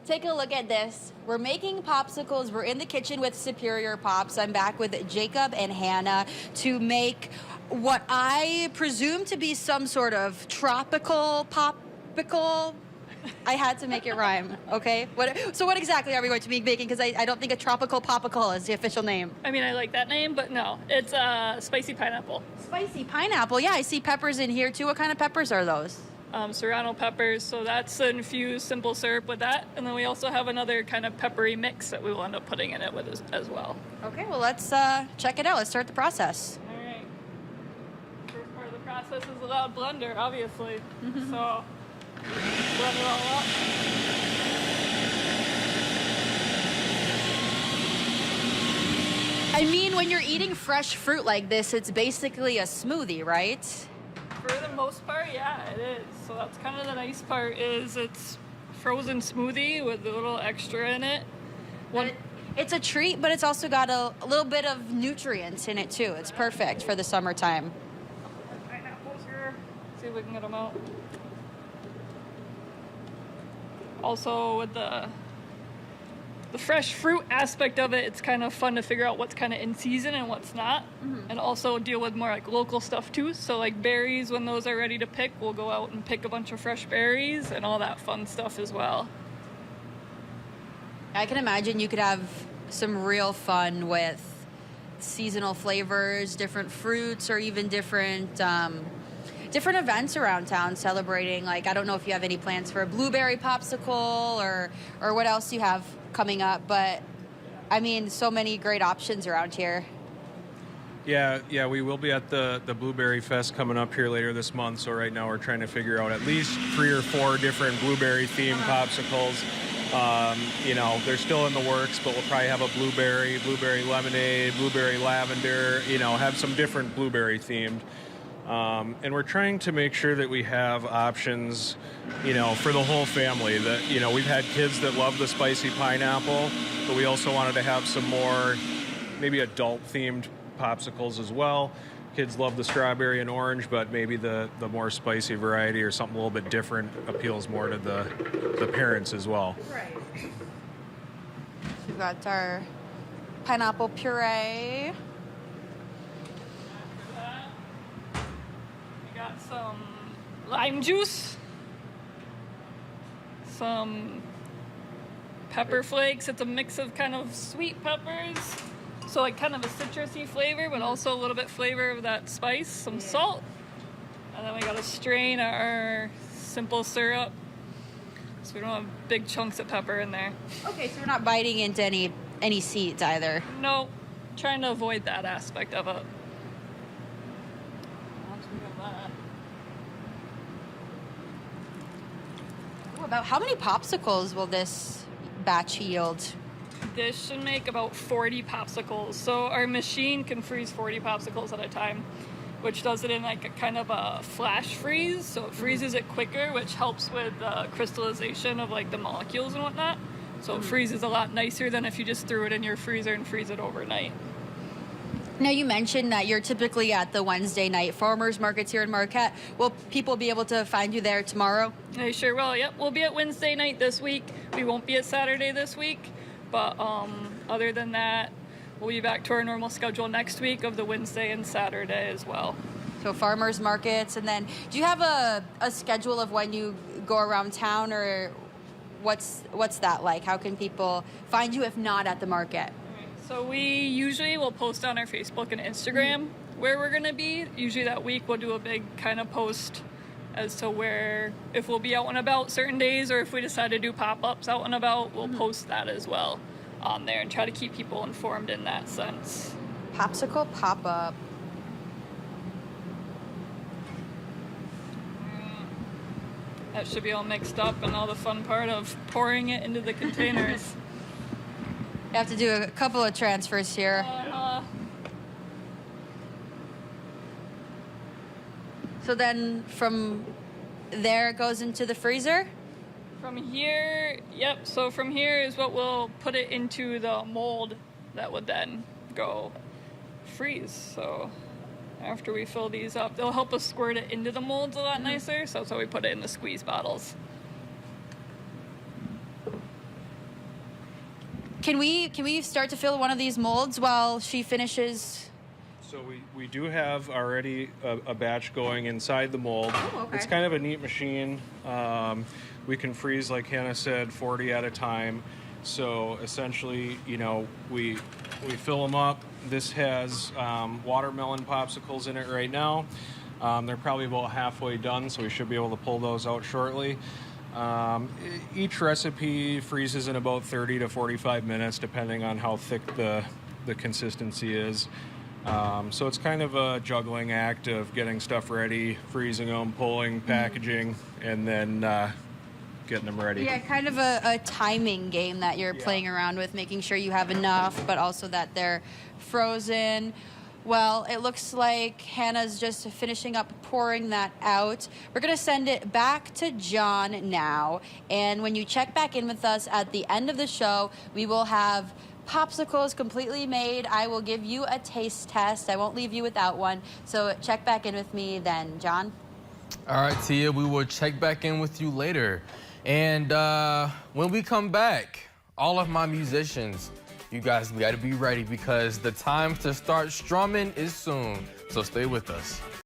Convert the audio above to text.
take a look at this. We're making popsicles. We're in the kitchen with Superior Pops. I'm back with Jacob and Hannah to make what I presume to be some sort of tropical popicle. I had to make it rhyme, okay? So what exactly are we going to be making? Because I don't think a tropical popicle is the official name. I mean, I like that name, but no. It's spicy pineapple. Spicy pineapple. Yeah, I see peppers in here, too. What kind of peppers are those? Serrano peppers, so that's infused simple syrup with that. And then we also have another kind of peppery mix that we will end up putting in it with as well. Okay, well, let's check it out. Let's start the process. All right. First part of the process is a loud blender, obviously. So blend it all up. I mean, when you're eating fresh fruit like this, it's basically a smoothie, right? For the most part, yeah, it is. So that's kind of the nice part is it's frozen smoothie with a little extra in it. It's a treat, but it's also got a little bit of nutrients in it, too. It's perfect for the summertime. Pineapples here. See if we can get them out. Also, with the fresh fruit aspect of it, it's kind of fun to figure out what's kind of in season and what's not. And also deal with more like local stuff too. So like berries, when those are ready to pick, we'll go out and pick a bunch of fresh berries and all that fun stuff as well. I can imagine you could have some real fun with seasonal flavors, different fruits, or even different events around town celebrating. Like, I don't know if you have any plans for a blueberry popsicle or what else you have coming up, but I mean, so many great options around here. Yeah, we will be at the Blueberry Fest coming up here later this month. So right now we're trying to figure out at least 3 or 4 different blueberry themed popsicles. They're still in the works, but we'll probably have a blueberry lemonade, blueberry lavender, have some different blueberry themed. And we're trying to make sure that we have options, for the whole family. That, we've had kids that love the spicy pineapple, but we also wanted to have some more maybe adult-themed popsicles as well. Kids love the strawberry and orange, but maybe the more spicy variety or something a little bit different appeals more to the parents as well. Right. We've got our pineapple puree. Got some lime juice, some pepper flakes. It's a mix of kind of sweet peppers, so like kind of a citrusy flavor, but also a little bit flavor of that spice, some salt. And then we got to strain our simple syrup, so we don't have big chunks of pepper in there. Okay, so we're not biting into any seeds either. No, trying to avoid that aspect of it. About how many popsicles will this batch yield? This should make about 40 popsicles. So our machine can freeze 40 popsicles at a time, which does it in like a kind of a flash freeze. So it freezes it quicker, which helps with the crystallization of like the molecules and whatnot. So it freezes a lot nicer than if you just threw it in your freezer and freeze it overnight. Now, you mentioned that you're typically at the Wednesday night farmers markets here in Marquette. Will people be able to find you there tomorrow? They sure will. Yep, we'll be at Wednesday night this week. We won't be at Saturday this week, but other than that, we'll be back to our normal schedule next week of the Wednesday and Saturday as well. So farmers markets, and then do you have a schedule of when you go around town, or what's that like? How can people find you if not at the market? So we usually will post on our Facebook and Instagram where we're going to be. Usually that week we'll do a big kind of post as to where, if we'll be out and about certain days, or if we decide to do pop-ups out and about, we'll post that as well on there and try to keep people informed in that sense. Popsicle pop-up. That should be all mixed up, and all the fun part of pouring it into the containers. You have to do a couple of transfers here. So then from there it goes into the freezer? From here, yep. So from here is what we'll put it into the mold that would then go freeze. So after we fill these up, they'll help us squirt it into the molds a lot nicer. So that's why we put it in the squeeze bottles. Can we start to fill one of these molds while she finishes? So we do have already a batch going inside the mold. Oh, okay. It's kind of a neat machine. We can freeze, like Hannah said, 40 at a time. So essentially, you know, we fill them up. This has watermelon popsicles in it right now. They're probably about halfway done, so we should be able to pull those out shortly. Each recipe freezes in about 30 to 45 minutes, depending on how thick the consistency is. So it's kind of a juggling act of getting stuff ready, freezing them, pulling, packaging, and then getting them ready. Yeah, kind of a timing game that you're playing around with, making sure you have enough, but also that they're frozen. Well, it looks like Hannah's just finishing up pouring that out. We're going to send it back to John now. And when you check back in with us at the end of the show, we will have popsicles completely made. I will give you a taste test. I won't leave you without one. So check back in with me then, John. All right, Tia, we will check back in with you later. And when we come back, all of my musicians, you guys got to be ready because the time to start strumming is soon. So stay with us.